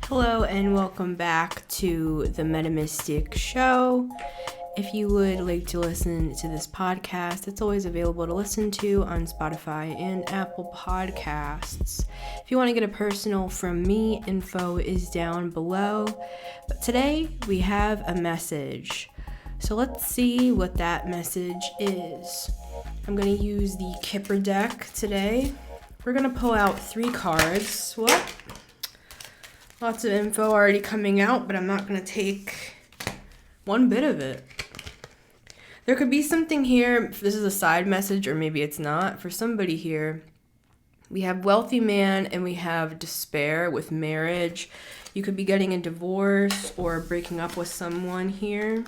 Hello and welcome back to the Metamystic Show. If you would like to listen to this podcast, it's always available to listen to on Spotify and Apple Podcasts. If you want to get a personal from me, info is down below. But today we have a message. So let's see what that message is. I'm going to use the Kipper deck today. We're going to pull out 3 cards. What? Lots of info already coming out, but I'm not going to take one bit of it. There could be something here. This is a side message, or maybe it's not. For somebody here, we have wealthy man and we have despair with marriage. You could be getting a divorce or breaking up with someone here.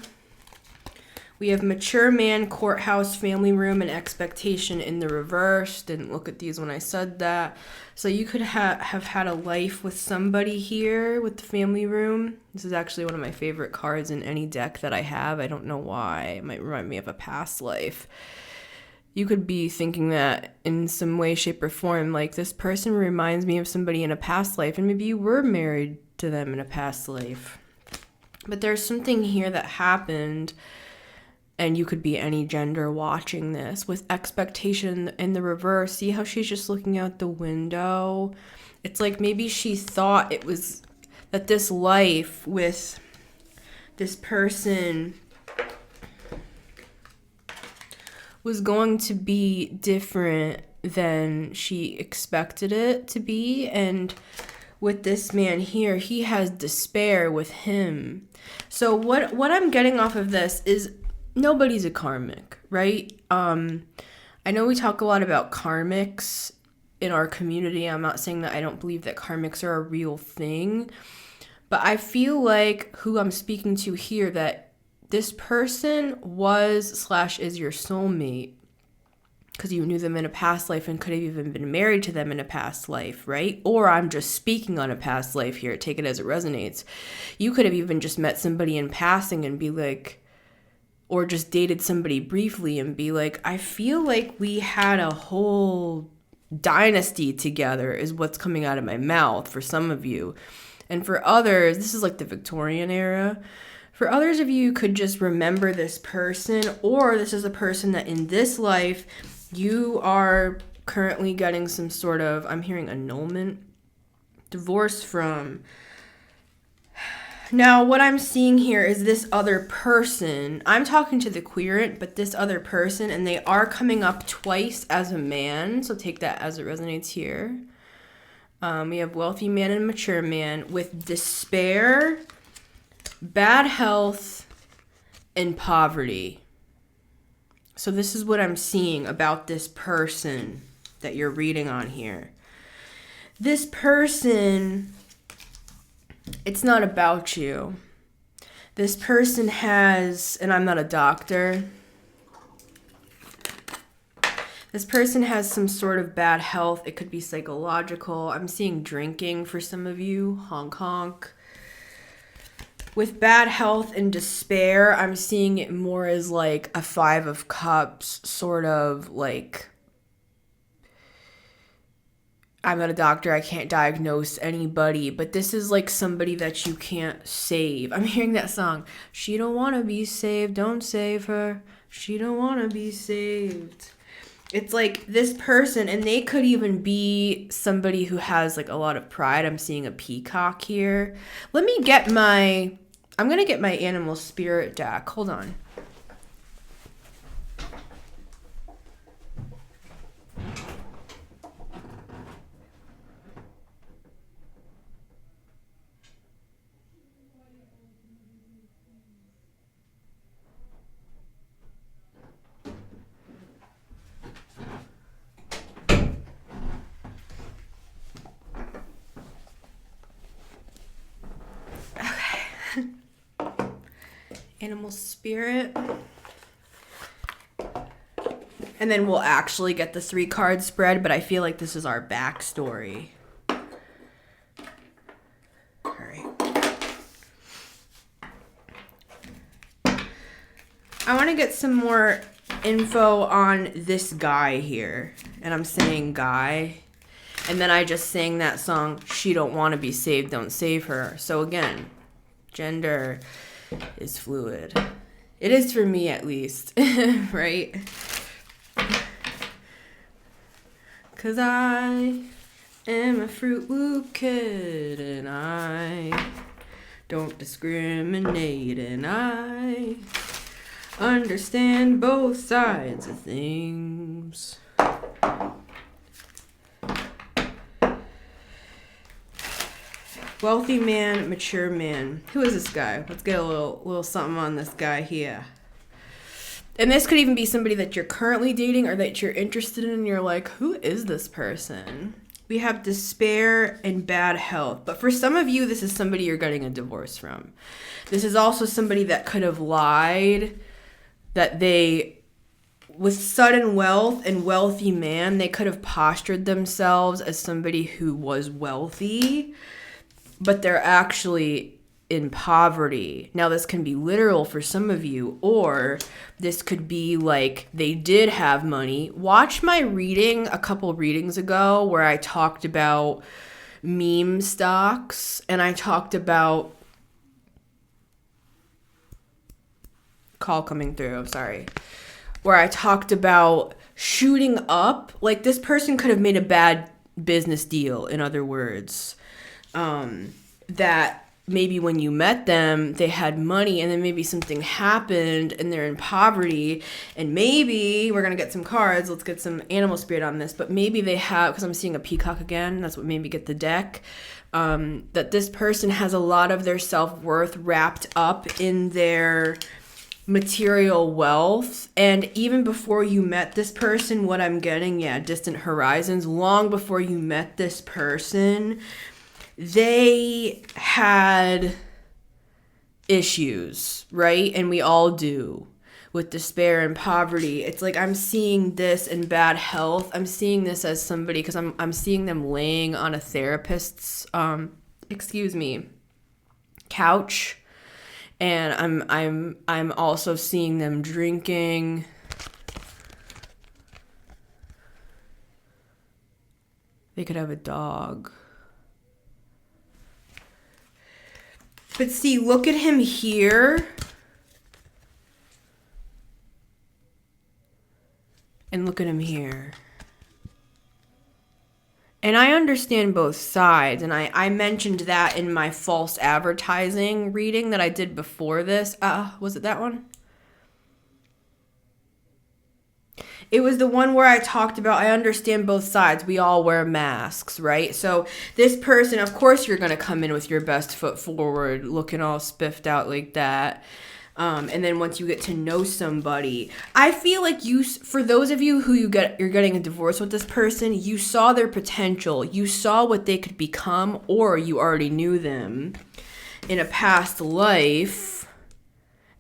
We have mature man, courthouse, family room, and expectation in the reverse. Didn't look at these when I said that. So you could have had a life with somebody here with the family room. This is actually one of my favorite cards in any deck that I have. I don't know why. It might remind me of a past life. You could be thinking that in some way, shape, or form, like this person reminds me of somebody in a past life, and maybe you were married to them in a past life. But there's something here that happened. And you could be any gender watching this with expectation in the reverse. See how she's just looking out the window? It's like maybe she thought it was that this life with this person was going to be different than she expected it to be. And with this man here, he has despair with him. So what I'm getting off of this is nobody's a karmic, right? I know we talk a lot about karmics in our community. I'm not saying that I don't believe that karmics are a real thing, but I feel like who I'm speaking to here, that this person was/is your soulmate because you knew them in a past life and could have even been married to them in a past life, right? Or I'm just speaking on a past life here. Take it as it resonates. You could have even just met somebody in passing and be like, or just dated somebody briefly and be like, I feel like we had a whole dynasty together is what's coming out of my mouth for some of you. And for others, this is like the Victorian era. For others of you could just remember this person, or this is a person that in this life you are currently getting some sort of, I'm hearing annulment, divorce from. Now, what I'm seeing here is this other person. I'm talking to the querent, but this other person, and they are coming up twice as a man. So take that as it resonates here. We have wealthy man and mature man with despair, bad health, and poverty. So this is what I'm seeing about this person that you're reading on here. This person, it's not about you. This person has, and I'm not a doctor, this person has some sort of bad health. It could be psychological. I'm seeing drinking for some of you, honk honk. With bad health and despair, I'm seeing it more as like a 5 of Cups, sort of like, I'm not a doctor, I can't diagnose anybody, but this is like somebody that you can't save. I'm hearing that song, she don't want to be saved, don't save her, she don't want to be saved. It's like this person, and they could even be somebody who has like a lot of pride. I'm seeing a peacock here. I'm going to get my animal spirit deck. Hold on. Animal spirit. And then we'll actually get the 3 card spread, but I feel like this is our backstory. All right. I want to get some more info on this guy here. And I'm saying guy And then I just sang that song, She Don't Want to Be Saved, Don't Save Her. So again, gender is fluid. It is for me at least, right? 'Cause I am a Fruit Loop kid and I don't discriminate and I understand both sides of things. Wealthy man, mature man. Who is this guy? Let's get a little something on this guy here. And this could even be somebody that you're currently dating or that you're interested in and you're like, who is this person? We have despair and bad health. But for some of you, this is somebody you're getting a divorce from. This is also somebody that could have lied, that they, with sudden wealth and wealthy man, they could have postured themselves as somebody who was wealthy, but they're actually in poverty. Now, this can be literal for some of you, or this could be like they did have money. Watch my reading a couple readings ago where I talked about meme stocks and I talked about call coming through, I'm sorry. Where I talked about shooting up. Like this person could have made a bad business deal, in other words. That maybe when you met them, they had money and then maybe something happened and they're in poverty. And maybe we're going to get some cards. Let's get some animal spirit on this. But maybe they have, because I'm seeing a peacock again. That's what made me get the deck. That this person has a lot of their self-worth wrapped up in their material wealth. And even before you met this person, what I'm getting, distant horizons, long before you met this person, they had issues, right? And we all do, with despair and poverty. It's like I'm seeing this in bad health. I'm seeing this as somebody, because I'm seeing them laying on a therapist's couch. And I'm also seeing them drinking. They could have a dog. But see, look at him here. And look at him here. And I understand both sides. And I mentioned that in my false advertising reading that I did before this. Was it that one? It was the one where I talked about, I understand both sides. We all wear masks, right? So this person, of course, you're going to come in with your best foot forward, looking all spiffed out like that. And then once you get to know somebody, I feel like for those of you who you're getting a divorce with this person, you saw their potential. You saw what they could become, or you already knew them in a past life.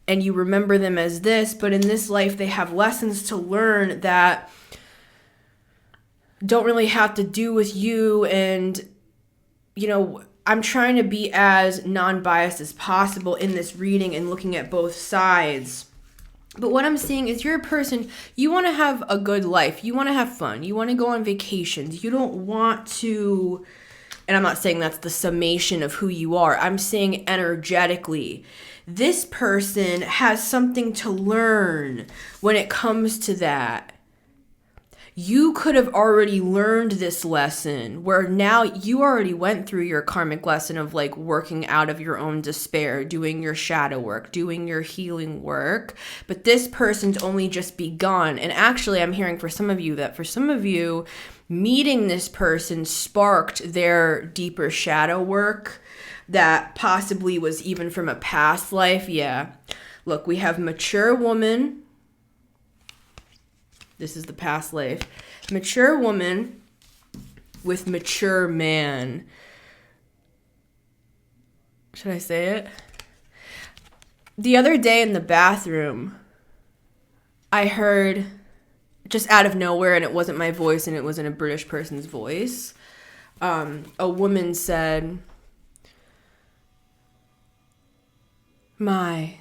And you remember them as this, but in this life, they have lessons to learn that don't really have to do with you. And, I'm trying to be as non-biased as possible in this reading and looking at both sides. But what I'm seeing is you're a person, you want to have a good life. You want to have fun. You want to go on vacations. You don't want to, and I'm not saying that's the summation of who you are. I'm saying energetically, this person has something to learn when it comes to that. You could have already learned this lesson where now you already went through your karmic lesson of like working out of your own despair, doing your shadow work, doing your healing work. But this person's only just begun. And actually, I'm hearing for some of you, meeting this person sparked their deeper shadow work that possibly was even from a past life. Yeah. Look, we have mature woman. This is the past life. Mature woman with mature man. Should I say it? The other day in the bathroom, I heard, just out of nowhere, and it wasn't my voice and it wasn't a British person's voice, a woman said, "My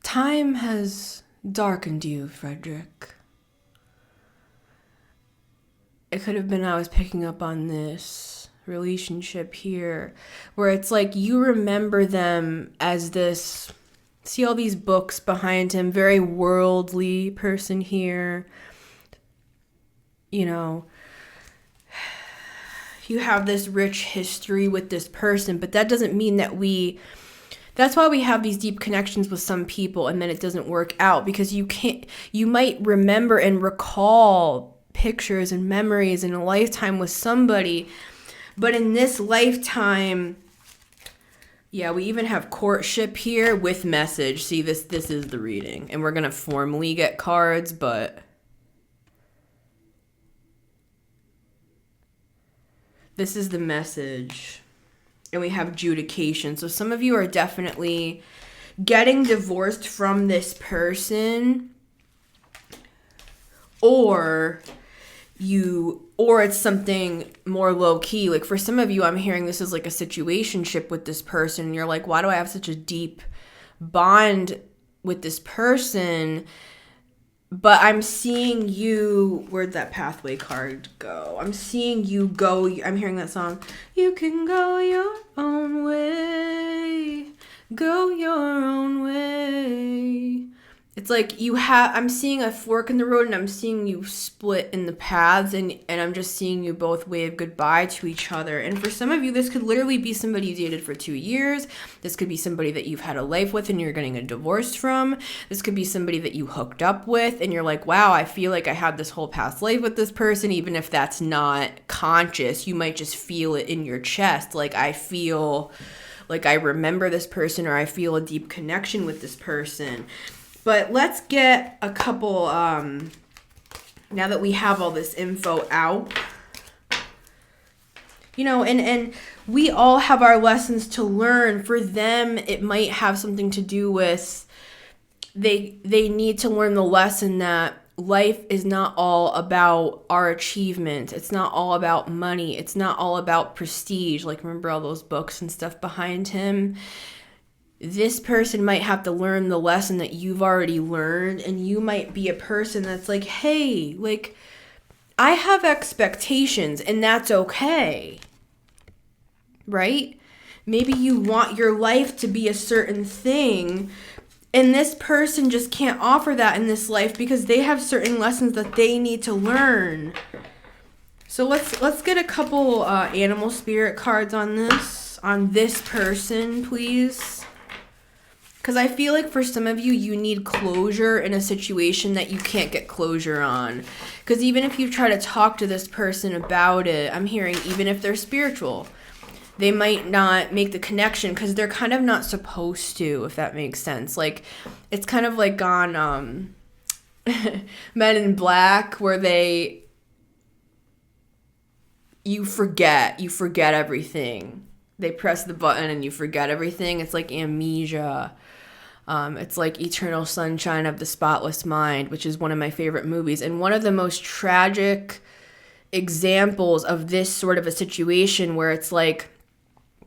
time has darkened you, Frederick." it could have been I was picking up on this relationship here, where it's like you remember them as this, see all these books behind him, very worldly person here. You know, you have this rich history with this person, but that doesn't mean that that's why we have these deep connections with some people and then it doesn't work out, because you might remember and recall pictures and memories in a lifetime with somebody, but in this lifetime, yeah, we even have courtship here with message. See, this is the reading, and we're going to formally get cards, but this is the message. And we have adjudication. So some of you are definitely getting divorced from this person, or it's something more low key. Like for some of you, I'm hearing this is like a situationship with this person. And you're like, why do I have such a deep bond with this person? But I'm seeing you, where'd that pathway card go? I'm seeing you go, I'm hearing that song. You can go your own way, go your own way. It's like I'm seeing a fork in the road and I'm seeing you split in the paths, and I'm just seeing you both wave goodbye to each other. And for some of you, this could literally be somebody you dated for 2 years. This could be somebody that you've had a life with and you're getting a divorce from. This could be somebody that you hooked up with and you're like, wow, I feel like I had this whole past life with this person. Even if that's not conscious, you might just feel it in your chest. Like, I feel like I remember this person, or I feel a deep connection with this person. But let's get a couple, now that we have all this info out, you know, and we all have our lessons to learn. For them, it might have something to do with they need to learn the lesson that life is not all about our achievements. It's not all about money. It's not all about prestige. Like, remember all those books and stuff behind him? This person might have to learn the lesson that you've already learned, and you might be a person that's like, hey, like, I have expectations, and that's okay, right? Maybe you want your life to be a certain thing, and this person just can't offer that in this life because they have certain lessons that they need to learn. So let's get a couple animal spirit cards on this person, please. Because I feel like for some of you, you need closure in a situation that you can't get closure on. Because even if you try to talk to this person about it, I'm hearing even if they're spiritual, they might not make the connection because they're kind of not supposed to, if that makes sense. Like, it's kind of like on Men in Black, where you forget everything. They press the button and you forget everything. It's like amnesia. It's like Eternal Sunshine of the Spotless Mind, which is one of my favorite movies. And one of the most tragic examples of this sort of a situation where it's like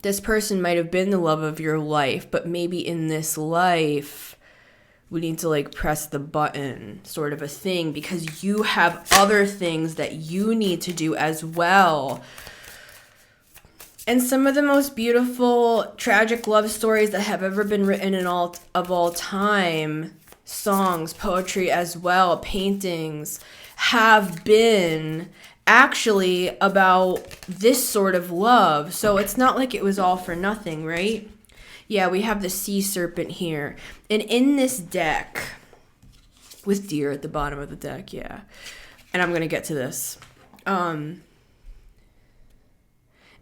this person might have been the love of your life, but maybe in this life we need to like press the button sort of a thing because you have other things that you need to do as well. And some of the most beautiful, tragic love stories that have ever been written of all time, songs, poetry as well, paintings, have been actually about this sort of love. So it's not like it was all for nothing, right? Yeah, we have the sea serpent here. And in this deck, with deer at the bottom of the deck, yeah. And I'm going to get to this.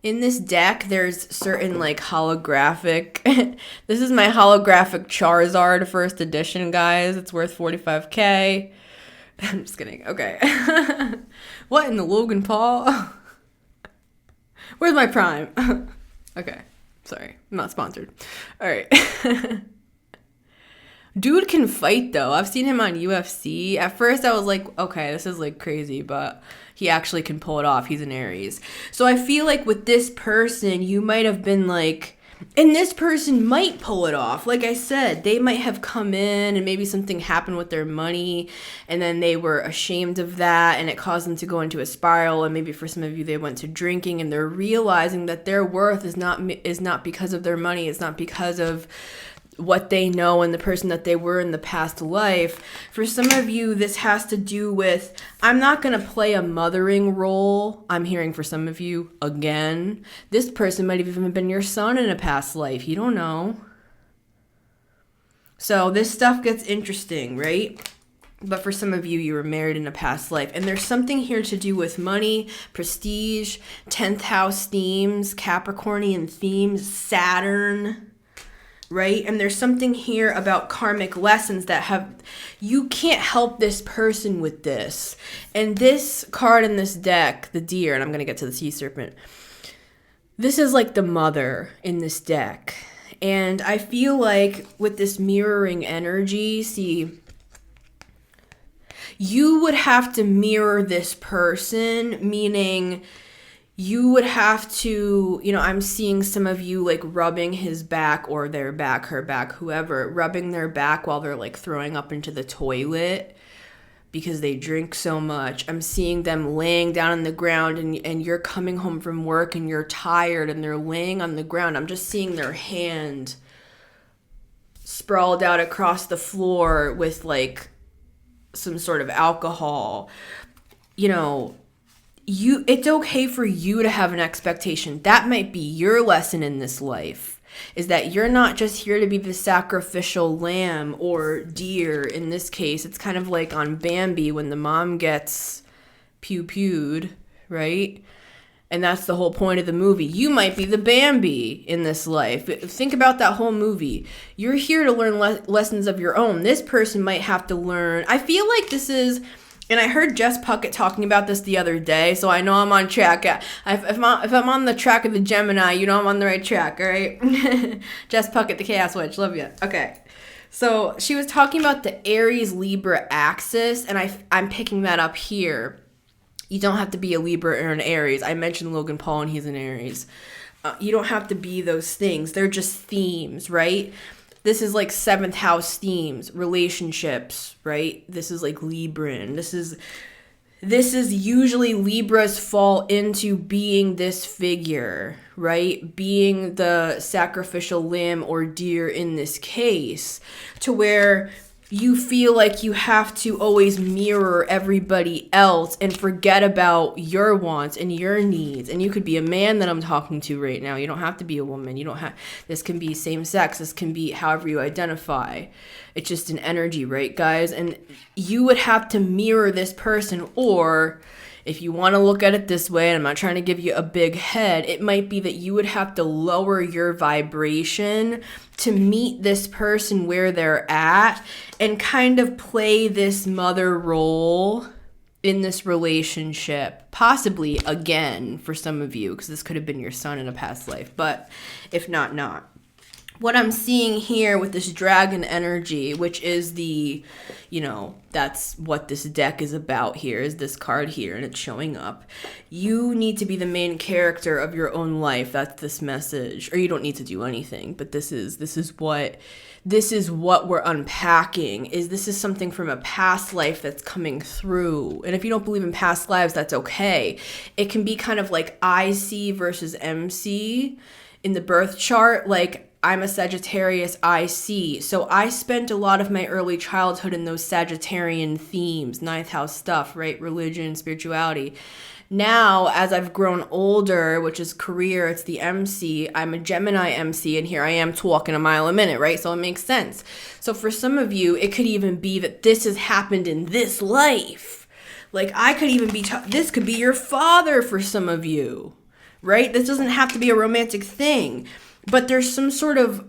In this deck, there's certain, like, holographic... This is my holographic Charizard first edition, guys. It's worth $45K. I'm just kidding. Okay. What in the Logan Paul? Where's my Prime? Okay. Sorry. I'm not sponsored. All right. Dude can fight, though. I've seen him on UFC. At first, I was like, okay, this is, like, crazy, but... he actually can pull it off. He's an Aries. So I feel like with this person, you might have been like, And this person might pull it off. Like I said, they might have come in and maybe something happened with their money and then they were ashamed of that and it caused them to go into a spiral. And maybe for some of you, they went to drinking and they're realizing that their worth is not because of their money. It's not because of what they know and the person that they were in the past life. For some of you, this has to do with, I'm not going to play a mothering role. I'm hearing for some of you, again, this person might have even been your son in a past life. You don't know. So this stuff gets interesting, right? But for some of you, you were married in a past life. And there's something here to do with money, prestige, 10th house themes, Capricornian themes, Saturn, right? And there's something here about karmic lessons that you can't help this person with this. And this card in this deck, the deer, and I'm going to get to the sea serpent, this is like the mother in this deck. And I feel like with this mirroring energy, see, you would have to mirror this person, meaning you would have to, I'm seeing some of you like rubbing his back or their back, her back, whoever, rubbing their back while they're like throwing up into the toilet because they drink so much. I'm seeing them laying down on the ground and you're coming home from work and you're tired and they're laying on the ground. I'm just seeing their hand sprawled out across the floor with like some sort of alcohol. It's okay for you to have an expectation. That might be your lesson in this life, is that you're not just here to be the sacrificial lamb or deer. In this case, it's kind of like on Bambi when the mom gets pew-pewed, right? And that's the whole point of the movie. You might be the Bambi in this life. Think about that whole movie. You're here to learn lessons of your own. This person might have to learn. I feel like this is... And I heard Jess Puckett talking about this the other day, so I know I'm on track. If I'm on the track of the Gemini, I'm on the right track, all right? Jess Puckett, the Chaos Witch, love you. Okay, so she was talking about the Aries-Libra axis, and I'm picking that up here. You don't have to be a Libra or an Aries. I mentioned Logan Paul, and he's an Aries. You don't have to be those things. They're just themes, right? This is like 7th house themes, relationships, right? This is like Libran. This is usually Libras fall into being this figure, right? Being the sacrificial lamb or deer in this case, to where you feel like you have to always mirror everybody else and forget about your wants and your needs. And you could be a man that I'm talking to right now. You don't have to be a woman. This can be same sex. This can be however you identify. It's just an energy, right, guys? And you would have to mirror this person, or if you want to look at it this way, and I'm not trying to give you a big head, it might be that you would have to lower your vibration to meet this person where they're at and kind of play this mother role in this relationship. Possibly again for some of you, because this could have been your son in a past life, but if not, not. What I'm seeing here with this dragon energy, which is that's what this deck is about here, is this card here, and it's showing up. You need to be the main character of your own life. That's this message. Or you don't need to do anything, but this is what we're unpacking. This is something from a past life that's coming through. And if you don't believe in past lives, that's okay. It can be kind of like IC versus MC in the birth chart, like I'm a Sagittarius IC, so I spent a lot of my early childhood in those Sagittarian themes, 9th house stuff, right? Religion, spirituality. Now, as I've grown older, which is career, it's the MC, I'm a Gemini MC, and here I am talking a mile a minute, right? So it makes sense. So for some of you, it could even be that this has happened in this life. Like I could even be, this could be your father for some of you, right? This doesn't have to be a romantic thing. But there's some sort of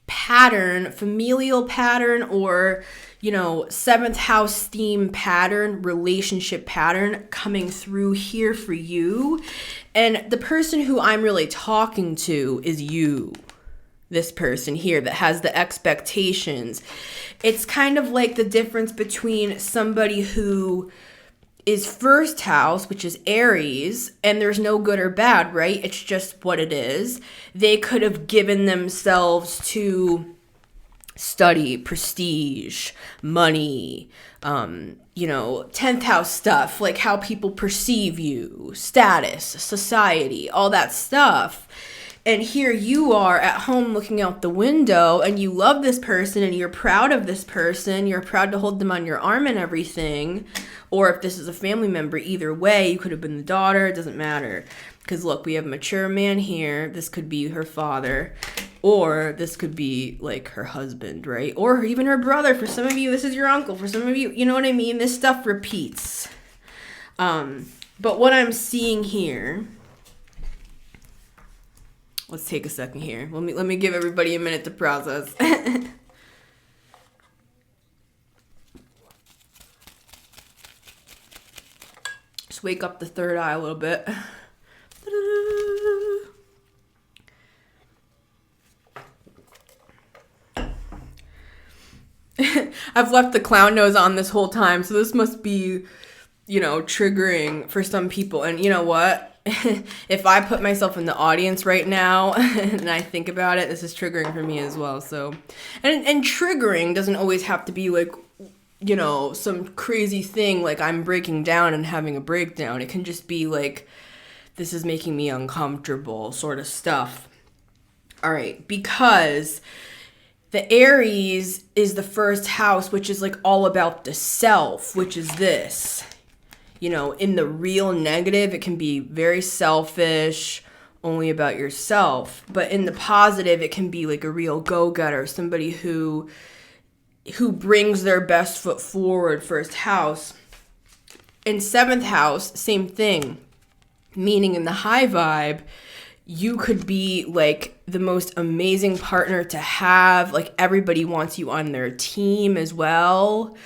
pattern, familial pattern, or, 7th house theme pattern, relationship pattern coming through here for you. And the person who I'm really talking to is you. This person here that has the expectations. It's kind of like the difference between somebody who is first house, which is Aries, and there's no good or bad, right? It's just what it is. They could have given themselves to study, prestige, money, 10th house stuff, like how people perceive you, status, society, all that stuff. And here you are at home looking out the window, and you love this person and you're proud of this person. You're proud to hold them on your arm and everything. Or if this is a family member, either way, you could have been the daughter. It doesn't matter. Because look, we have a mature man here. This could be her father. Or this could be like her husband, right? Or even her brother. For some of you, this is your uncle. For some of you, you know what I mean? This stuff repeats. But what I'm seeing here... Let's take a second here. Let me give everybody a minute to process. Just wake up the third eye a little bit. I've left the clown nose on this whole time, so this must be, triggering for some people. And you know what? If I put myself in the audience right now and I think about it, this is triggering for me as well. So, and triggering doesn't always have to be like, some crazy thing like I'm breaking down and having a breakdown. It can just be like, this is making me uncomfortable sort of stuff. All right, because the Aries is the first house, which is like all about the self, which is this. In the real negative, it can be very selfish, only about yourself. But in the positive, it can be like a real go-getter, somebody who brings their best foot forward, first house. In seventh house, same thing. Meaning in the high vibe, you could be like the most amazing partner to have. Like everybody wants you on their team as well.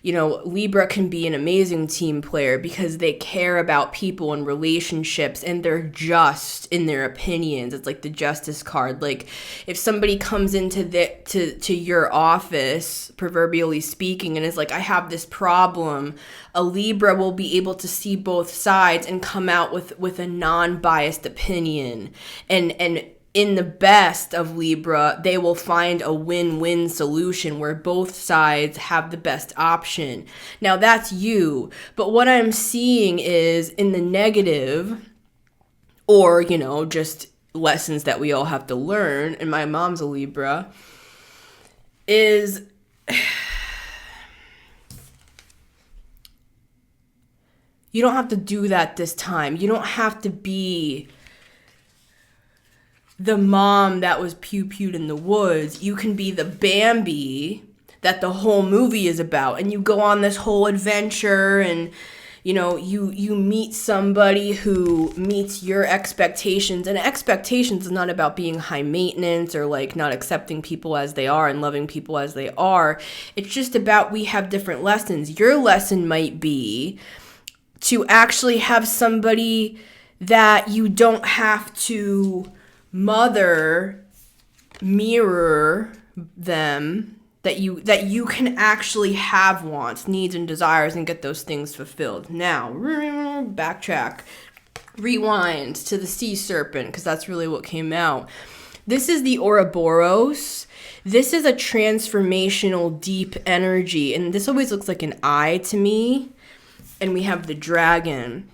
Libra can be an amazing team player because they care about people and relationships, and they're just in their opinions. It's like the justice card. Like if somebody comes into to your office, proverbially speaking, and is like, I have this problem, a Libra will be able to see both sides and come out with a non-biased opinion. And in the best of Libra, they will find a win-win solution where both sides have the best option. Now, that's you. But what I'm seeing is in the negative, or, just lessons that we all have to learn, and my mom's a Libra, is... You don't have to do that this time. You don't have to be the mom that was pew-pewed in the woods. You can be the Bambi that the whole movie is about. And you go on this whole adventure and, you meet somebody who meets your expectations. And expectations is not about being high maintenance or like not accepting people as they are and loving people as they are. It's just about we have different lessons. Your lesson might be to actually have somebody that you don't have to mirror them, that you can actually have wants, needs, and desires and get those things fulfilled. Now, backtrack, rewind to the sea serpent, because that's really what came out. This is the Ouroboros. This is a transformational, deep energy, and this always looks like an eye to me. And we have the dragon.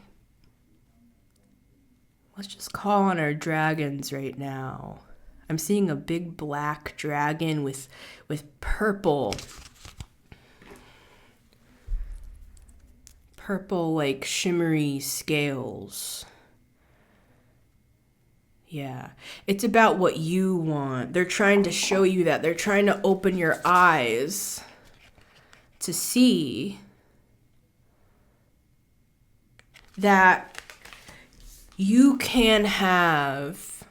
Let's just call on our dragons right now. I'm seeing a big black dragon with purple like shimmery scales. Yeah, it's about what you want. They're trying to show you that. They're trying to open your eyes to see that you can have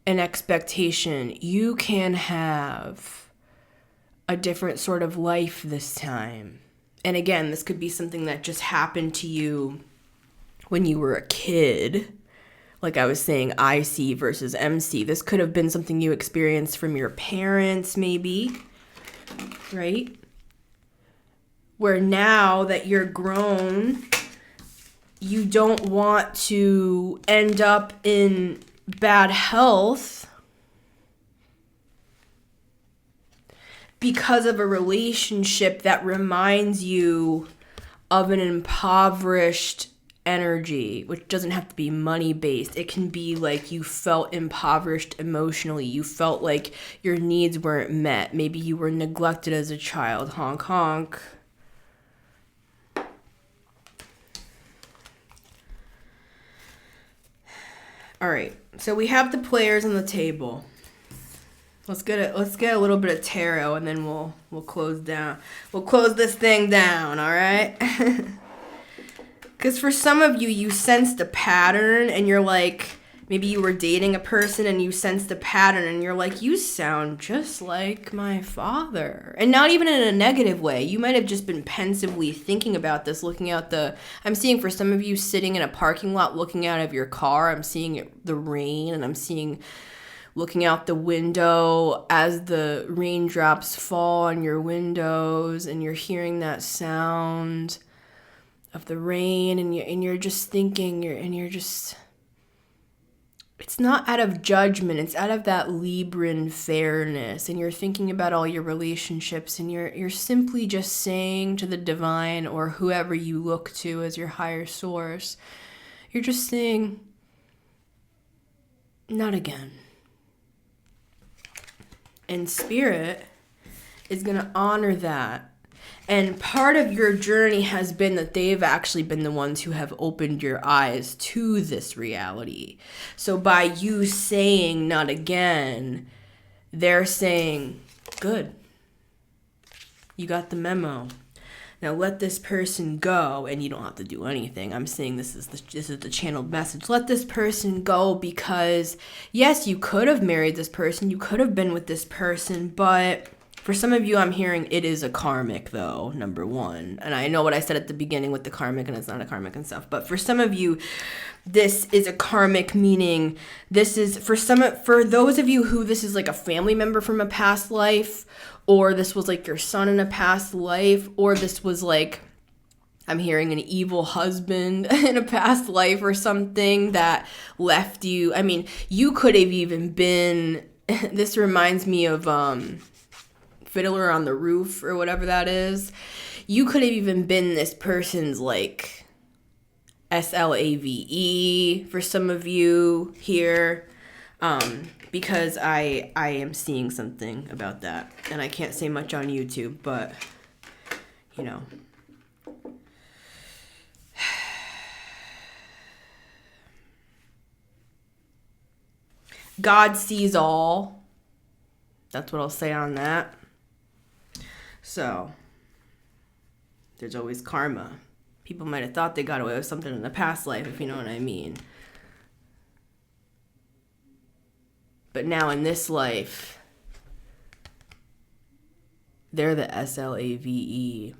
an expectation. You can have a different sort of life this time. And again, this could be something that just happened to you when you were a kid. Like I was saying, IC versus MC. This could have been something you experienced from your parents, maybe, right? where now that you're grown, you don't want to end up in bad health because of a relationship that reminds you of an impoverished energy, which doesn't have to be money based. It can be like you felt impoverished emotionally. You felt like your needs weren't met. Maybe you were neglected as a child. Honk, honk. All right, so we have the players on the table. Let's get a little bit of tarot, and then we'll close down. We'll close this thing down, all right? Because for some of you, you sensed a pattern, and you're like, maybe you were dating a person, and you sensed a pattern, and you're like, you sound just like my father. And not even in a negative way. You might have just been pensively thinking about this, looking out I'm seeing for some of you sitting in a parking lot, looking out of your car. I'm seeing the rain, and I'm seeing looking out the window as the raindrops fall on your windows, and you're hearing that sound of the rain, and you're just thinking, it's not out of judgment, it's out of that Libran fairness, and you're thinking about all your relationships, and you're simply just saying to the divine or whoever you look to as your higher source, you're just saying, not again. And spirit is going to honor that. And part of your journey has been that they've actually been the ones who have opened your eyes to this reality. So by you saying not again, they're saying, good. You got the memo. Now let this person go, and you don't have to do anything. I'm saying this is the channeled message. Let this person go because, yes, you could have married this person. You could have been with this person, but for some of you, I'm hearing it is a karmic, though, number one. And I know what I said at the beginning with the karmic, and it's not a karmic and stuff. But for some of you, this is a karmic, meaning this is, for those of you who this is like a family member from a past life, or this was like your son in a past life, or this was like, I'm hearing an evil husband in a past life or something that left you. I mean, you could have even been, this reminds me of Fiddler on the Roof or whatever that is. You could have even been this person's like SLAVE for some of you here. Because I am seeing something about that. And I can't say much on YouTube, but, you know. God sees all. That's what I'll say on that. So, there's always karma. People might have thought they got away with something in the past life, if you know what I mean. But now in this life, they're the SLAVE.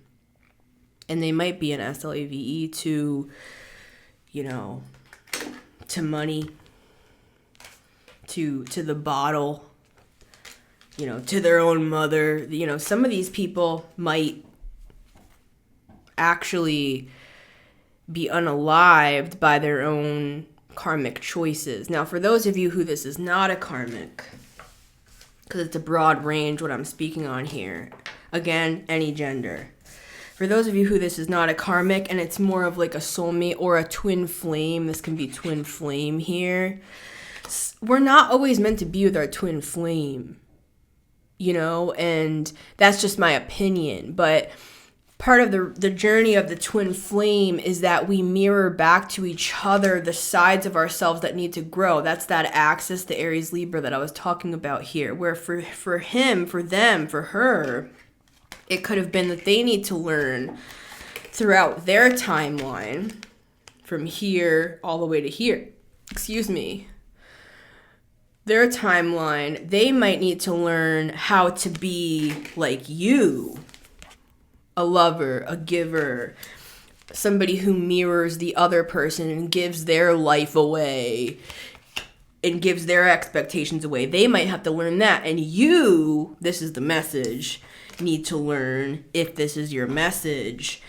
And they might be an SLAVE to, you know, to money, to the bottle, you know, to their own mother. You know, some of these people might actually be unalived by their own karmic choices. Now, for those of you who this is not a karmic, because it's a broad range what I'm speaking on here, again, any gender. For those of you who this is not a karmic and it's more of like a soulmate or a twin flame, this can be twin flame here. We're not always meant to be with our twin flame, you know, and that's just my opinion. But part of the journey of the twin flame is that we mirror back to each other the sides of ourselves that need to grow. That's that axis, the Aries Libra that I was talking about here, where for him, for them, for her, it could have been that they need to learn throughout their timeline from here all the way to here. Their timeline, they might need to learn how to be like you. A lover, a giver, somebody who mirrors the other person and gives their life away and gives their expectations away. They might have to learn that. And you, this is the message, need to learn, if this is your message,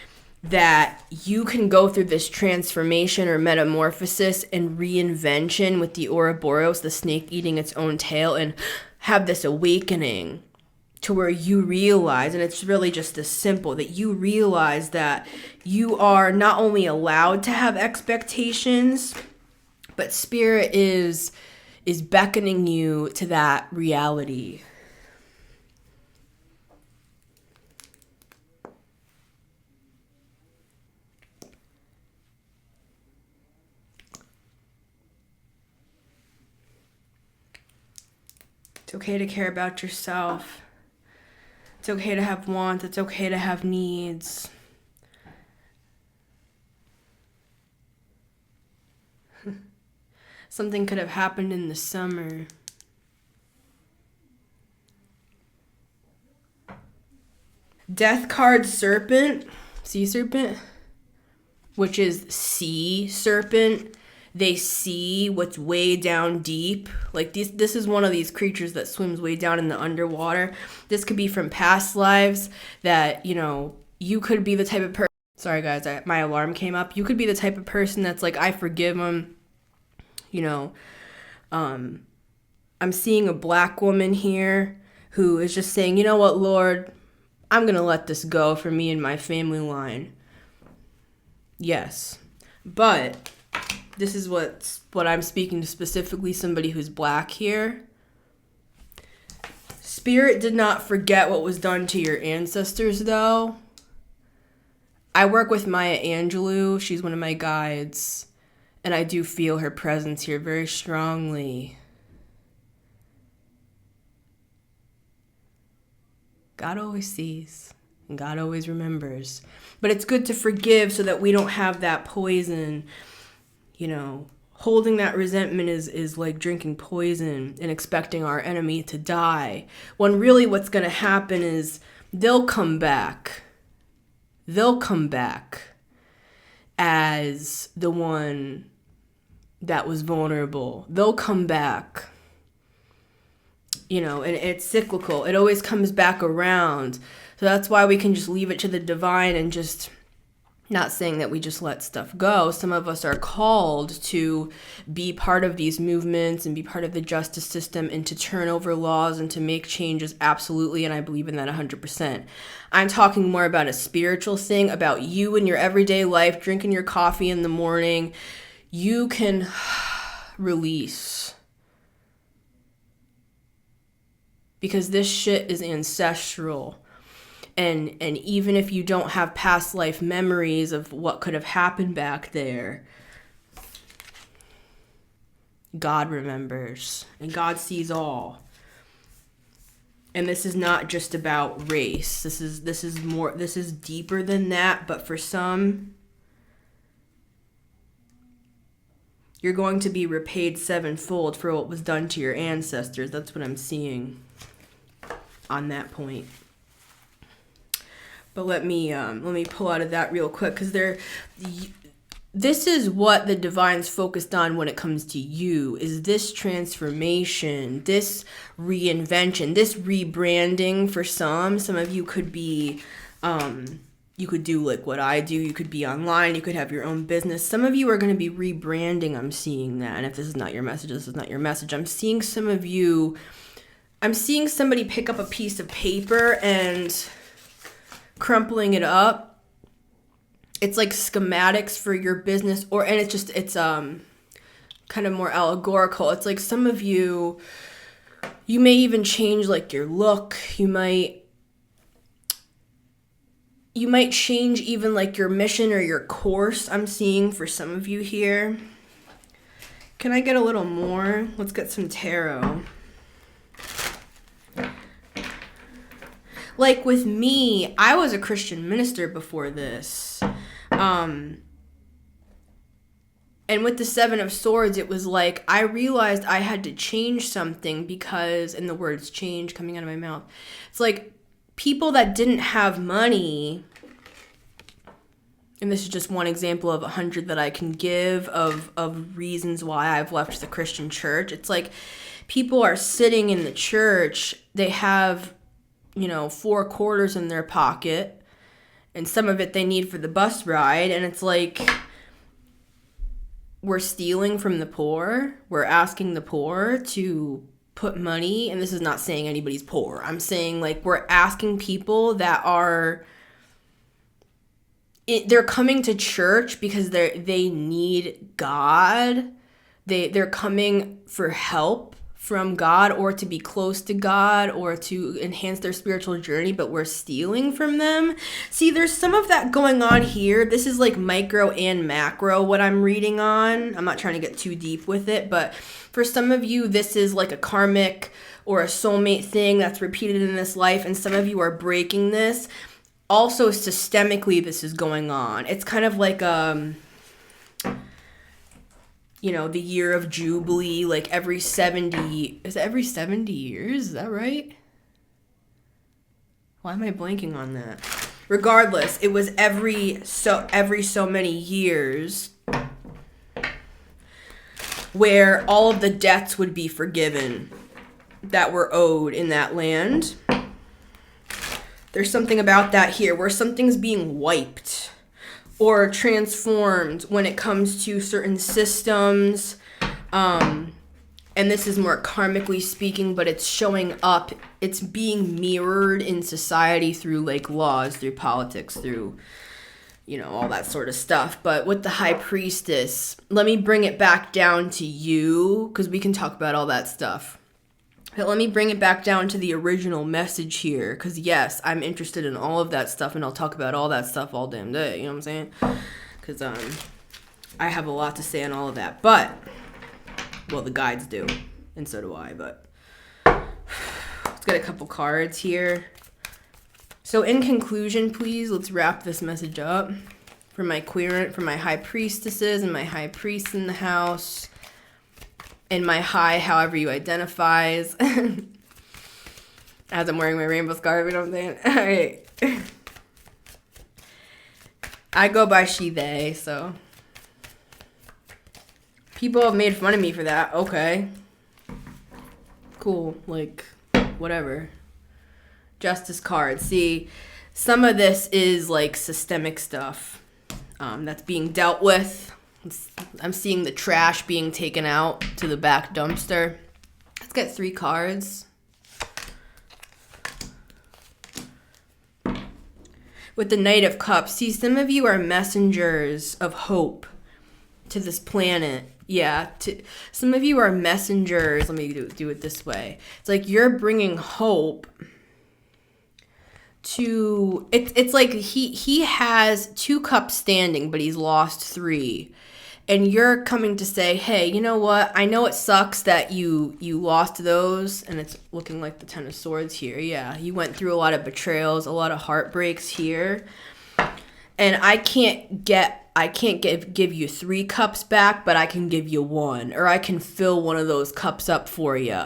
that you can go through this transformation or metamorphosis and reinvention with the Ouroboros, the snake eating its own tail, and have this awakening to where you realize, and it's really just this simple, that you realize that you are not only allowed to have expectations, but spirit is beckoning you to that reality. It's okay to care about yourself. It's okay to have wants. It's okay to have needs. Something could have happened in the summer. Death card serpent, sea serpent, which is sea serpent. They see what's way down deep. Like this is one of these creatures that swims way down in the underwater. This could be from past lives that, you could be the type of person. Sorry guys, my alarm came up. You could be the type of person that's like, I forgive them. I'm seeing a black woman here who is just saying, you know what, Lord, I'm going to let this go for me and my family line. Yes. But this is what I'm speaking to, specifically somebody who's black here. Spirit did not forget what was done to your ancestors, though. I work with Maya Angelou. She's one of my guides. And I do feel her presence here very strongly. God always sees, and God always remembers. But it's good to forgive so that we don't have that poison. Holding that resentment is like drinking poison and expecting our enemy to die. When really what's going to happen is they'll come back. They'll come back as the one that was vulnerable. They'll come back. And it's cyclical. It always comes back around. So that's why we can just leave it to the divine and just, not saying that we just let stuff go. Some of us are called to be part of these movements and be part of the justice system and to turn over laws and to make changes, absolutely, and I believe in that 100%. I'm talking more about a spiritual thing, about you in your everyday life, drinking your coffee in the morning. You can release. Because this shit is ancestral. And even if you don't have past life memories of what could have happened back there, God remembers and God sees all. And this is not just about race. This is deeper than that, but for some, you're going to be repaid sevenfold for what was done to your ancestors. That's what I'm seeing on that point. But let me pull out of that real quick, because this is what the divine's focused on when it comes to you, is this transformation, this reinvention, this rebranding. For some of you could be, you could do like what I do, you could be online, you could have your own business. Some of you are going to be rebranding. I'm seeing that. And if this is not your message, this is not your message. I'm seeing somebody pick up a piece of paper and crumpling it up. It's like schematics for your business, and it's kind of more allegorical. It's like some of you may even change like your look. You might change even like your mission or your course. I'm seeing for some of you here. Can I get a little more? Let's get some tarot. Like with me, I was a Christian minister before this. And with the Seven of Swords, it was like I realized I had to change something because, and the words change coming out of my mouth, it's like people that didn't have money, and this is just one example of 100 that I can give of reasons why I've left the Christian church. It's like people are sitting in the church, they have $4 in their pocket, and some of it they need for the bus ride, and it's like, we're stealing from the poor. We're asking the poor to put money, and this is not saying anybody's poor. I'm saying, like, we're asking people that are, they're coming to church because they need God. They're coming for help from God, or to be close to God, or to enhance their spiritual journey, but we're stealing from them. See, there's some of that going on here. This is like micro and macro, what I'm reading on. I'm not trying to get too deep with it, but for some of you, this is like a karmic or a soulmate thing that's repeated in this life, and some of you are breaking this. Also, systemically, this is going on. It's kind of like the year of Jubilee, like every 70 years? Is that right? Why am I blanking on that? Regardless, it was every so many years where all of the debts would be forgiven that were owed in that land. There's something about that here where something's being wiped or transformed when it comes to certain systems. And this is more karmically speaking, but it's showing up. It's being mirrored in society through like laws, through politics, through, all that sort of stuff. But with the High Priestess, let me bring it back down to you, because we can talk about all that stuff. But let me bring it back down to the original message here, because yes, I'm interested in all of that stuff, and I'll talk about all that stuff all damn day, you know what I'm saying? Because I have a lot to say on all of that, but, well, the guides do, and so do I, but let's get a couple cards here. So in conclusion, please, let's wrap this message up for my querent, for my High Priestesses and my High Priests in the house. And my high, however you identifies. As I'm wearing my rainbow scarf, you know what I'm saying? All right. I go by she, they, so. People have made fun of me for that. Okay. Cool. Like, whatever. Justice card. See, some of this is like systemic stuff that's being dealt with. I'm seeing the trash being taken out to the back dumpster. Let's get 3 cards. With the Knight of Cups, see, some of you are messengers of hope to this planet. Yeah, some of you are messengers. Let me do it this way. It's like you're bringing hope to... It's like he has 2 cups standing, but he's lost 3. And you're coming to say, hey, you know what? I know it sucks that you lost those. And it's looking like the Ten of Swords here. Yeah, you went through a lot of betrayals, a lot of heartbreaks here. And I can't give you 3 cups back, but I can give you 1. Or I can fill one of those cups up for you.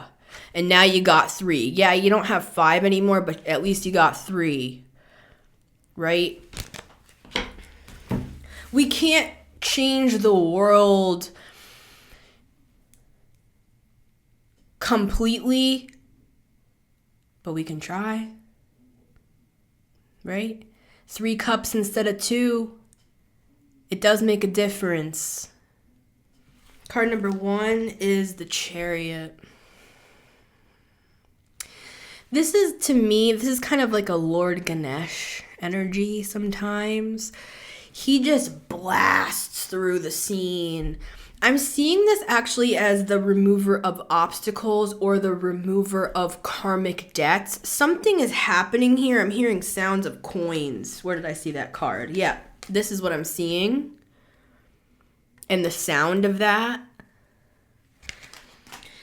And now you got 3. Yeah, you don't have 5 anymore, but at least you got 3. Right? We can't change the world completely, but we can try, right? 3 cups instead of 2, it does make a difference. Card number 1 is the Chariot. This is kind of like a Lord Ganesh energy sometimes. He just blasts through the scene. I'm seeing this actually as the remover of obstacles or the remover of karmic debts. Something is happening here. I'm hearing sounds of coins. Where did I see that card? Yeah, this is what I'm seeing. And the sound of that.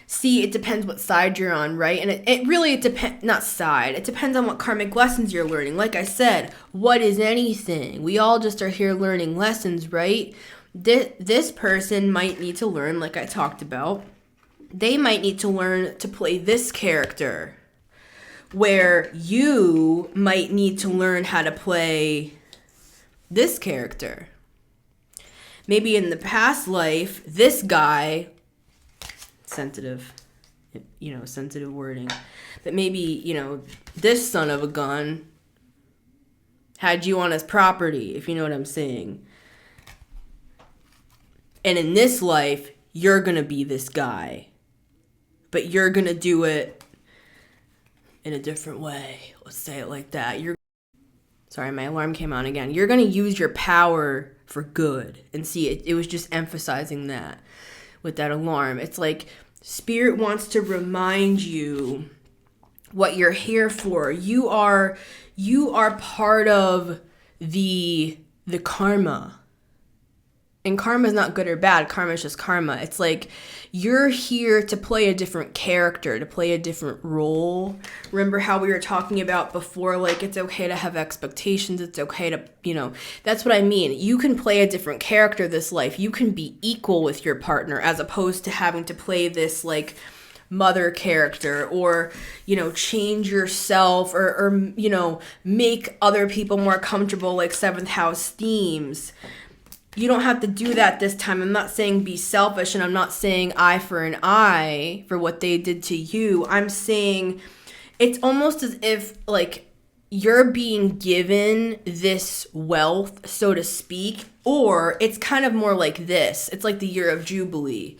See, it depends what side you're on, right? And it depends, not side. It depends on what karmic lessons you're learning. Like I said, what is anything? We all just are here learning lessons, right? This person might need to learn, like I talked about. They might need to learn to play this character. Where you might need to learn how to play this character. Maybe in the past life, this guy... sensitive. sensitive wording, that maybe, this son of a gun had you on his property, if you know what I'm saying. And in this life, you're going to be this guy. But you're going to do it in a different way. Let's say it like that. Sorry, my alarm came on again. You're going to use your power for good. And see, it was just emphasizing that with that alarm. It's like Spirit wants to remind you what you're here for. You are part of the karma. And karma is not good or bad. Karma is just karma. It's like you're here to play a different character, to play a different role. Remember how we were talking about before, like it's okay to have expectations. It's okay to, that's what I mean. You can play a different character this life. You can be equal with your partner as opposed to having to play this like mother character or, change yourself or make other people more comfortable like 7th house themes. You don't have to do that this time. I'm not saying be selfish, and I'm not saying eye for an eye for what they did to you. I'm saying it's almost as if, like, you're being given this wealth, so to speak, or it's kind of more like this. It's like the year of Jubilee.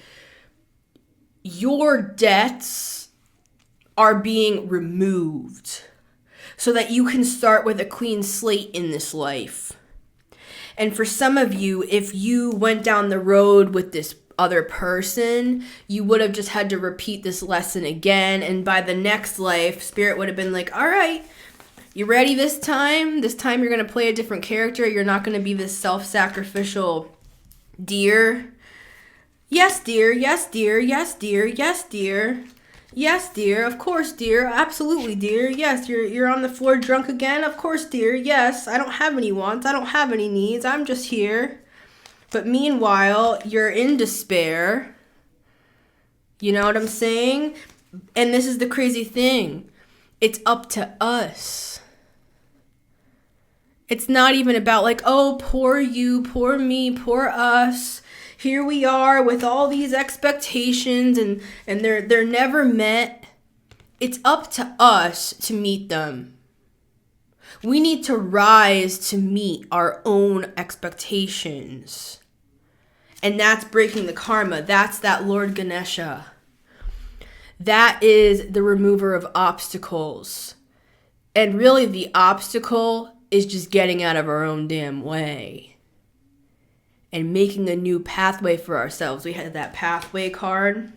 Your debts are being removed so that you can start with a clean slate in this life. And for some of you, if you went down the road with this other person, you would have just had to repeat this lesson again. And by the next life, Spirit would have been like, all right, you ready this time? This time you're going to play a different character. You're not going to be this self-sacrificial dear. Yes, dear. Yes, dear. Yes, dear. Yes, dear. Yes, dear. Of course, dear. Absolutely, dear. Yes, you're on the floor drunk again. Of course, dear. Yes, I don't have any wants. I don't have any needs. I'm just here. But meanwhile, you're in despair. You know what I'm saying? And this is the crazy thing. It's up to us. It's not even about like, oh, poor you, poor me, poor us. Here we are with all these expectations and they're never met. It's up to us to meet them. We need to rise to meet our own expectations. And that's breaking the karma. That's that Lord Ganesha. That is the remover of obstacles. And really the obstacle is just getting out of our own damn way. And making a new pathway for ourselves. We had that pathway card.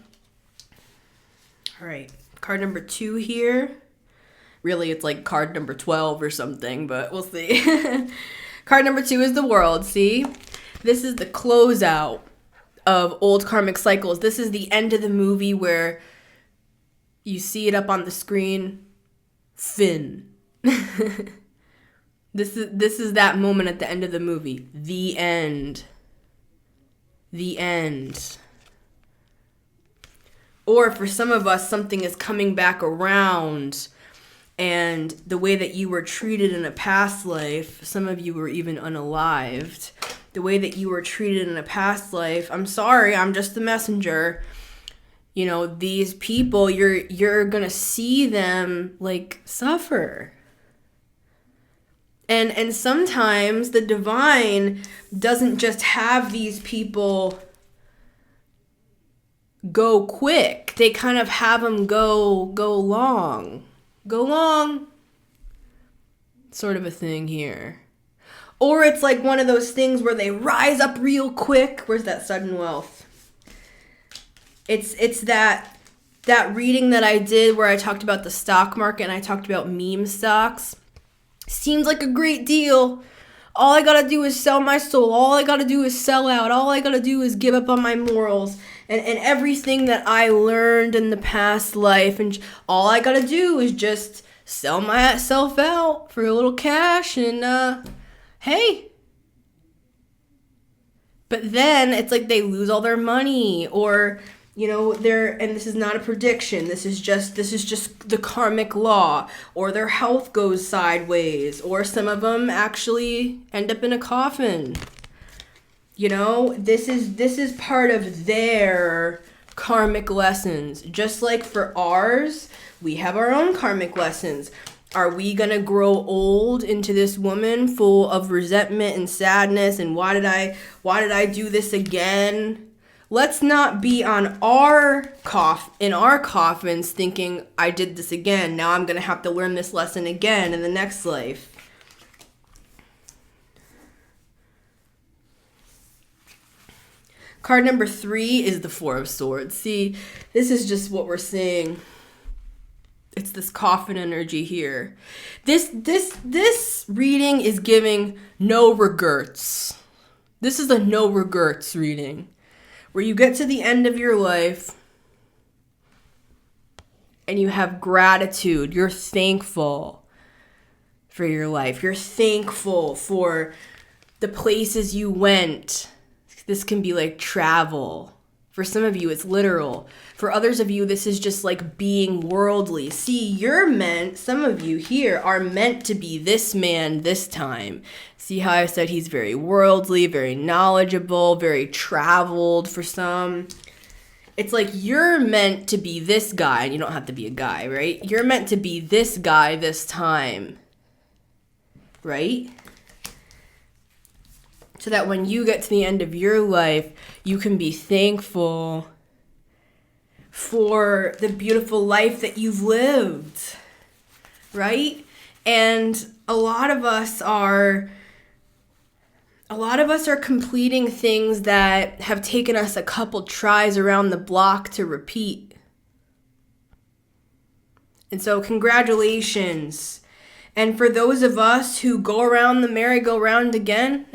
All right, card number 2 here. Really, it's like card number 12 or something, but we'll see. Card number 2 is the world, see? This is the closeout of old karmic cycles. This is the end of the movie where you see it up on the screen. Finn. This is that moment at the end of the movie. The end. The end. Or for some of us, something is coming back around, and the way that you were treated in a past life, some of you were even unalived, the way that you were treated in a past life, I'm sorry, I'm just the messenger. These people, you're gonna see them like suffer. And sometimes the divine doesn't just have these people go quick. They kind of have them go long. Go long. Sort of a thing here. Or it's like one of those things where they rise up real quick. Where's that sudden wealth? It's that reading that I did where I talked about the stock market and I talked about meme stocks. Seems like a great deal. All I gotta do is sell my soul. All I gotta do is sell out. All I gotta do is give up on my morals and everything that I learned in the past life. And all I gotta do is just sell myself out for a little cash and, hey. But then it's like they lose all their money or... and this is not a prediction. This is just the karmic law, or their health goes sideways, or some of them actually end up in a coffin. This is part of their karmic lessons. Just like for ours, we have our own karmic lessons. Are we gonna grow old into this woman full of resentment and sadness and why did I do this again? Let's not be on in our coffins thinking I did this again. Now I'm gonna have to learn this lesson again in the next life. Card number 3 is the Four of Swords. See, this is just what we're seeing. It's this coffin energy here. This reading is giving no regrets. This is a no regrets reading, where you get to the end of your life and you have gratitude. You're thankful for your life. You're thankful for the places you went. This can be like travel. For some of you, it's literal. For others of you, this is just like being worldly. See, some of you here are meant to be this man this time. See how I said he's very worldly, very knowledgeable, very traveled for some. It's like you're meant to be this guy, and you don't have to be a guy, right? You're meant to be this guy this time, right? So that when you get to the end of your life, you can be thankful for the beautiful life that you've lived, right? And a lot of us are completing things that have taken us a couple tries around the block to repeat. And so congratulations. And for those of us who go around the merry-go-round again,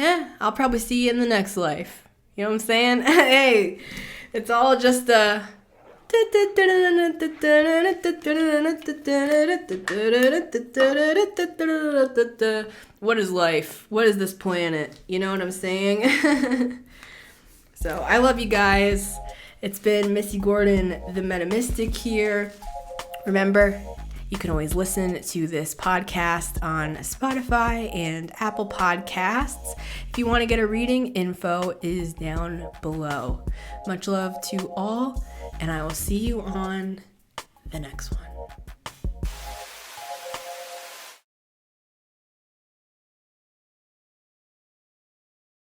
I'll probably see you in the next life. You know what I'm saying? Hey, it's all just a... What is life? What is this planet? You know what I'm saying? So, I love you guys. It's been Missy Gordon, the Metamystic here. Remember, you can always listen to this podcast on Spotify and Apple Podcasts. If you want to get a reading, info is down below. Much love to all, and I will see you on the next one.